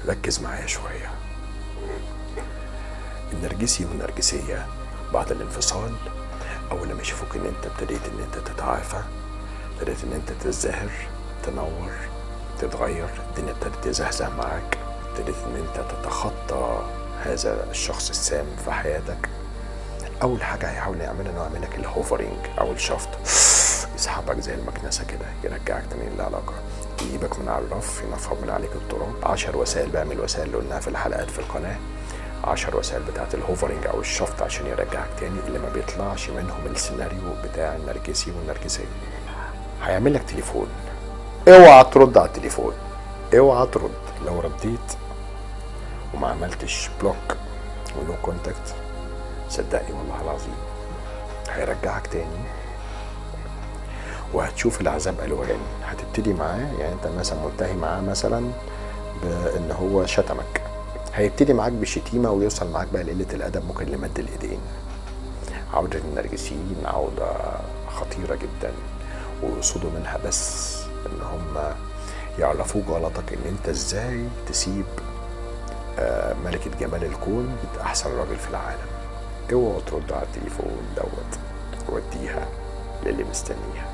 ركز معايا شوية. النرجسي والنرجسية بعد الانفصال أول لما يشوفوك إن أنت ابتديت إن أنت تتعافى، ابتديت إن أنت تزدهر، تنور، تتغير، الدنيا ابتدت تزهزه معاك، ابتديت إن أنت تتخطى هذا الشخص السام في حياتك، أول حاجة هيحاول يعملها إنه يعملك الهوفرينج أو الشفط، يسحبك زي المكنسة كده، يرجعك تاني للعلاقة، يجيبك من على الرف، ينفض من عليك التراب. 10 وسائل بقى من الوسائل اللي قلناها في الحلقات في القناة، 10 وسائل بتاعت الهوفرينج او الشفط عشان يرجعك تاني، اللي ما بيطلعش منهم السيناريو بتاع النرجسي والنرجسية. هيعمل لك تليفون، اوعى ترد على التليفون، اوعى ترد. لو رديت وما عملتش بلوك ونو كونتاكت، صدقني والله العظيم هيرجعك تاني، وهتشوف العذاب الوان. هتبتدي معاه، يعني انت مثلا منتهي معاه مثلا بان هو شتمك، هيبتدي معاك بالشتيمه ويوصل معاك بقى لقله الادب، ممكن لمد الايدين. عوده النرجسيين عوده خطيره جدا، ويقصدوا منها بس ان هم يعرفوك غلطك، ان انت ازاي تسيب ملكه جمال الكون، احسن راجل في العالم. اوعوا ترد على التليفون دوت، وديها للي مستنيها.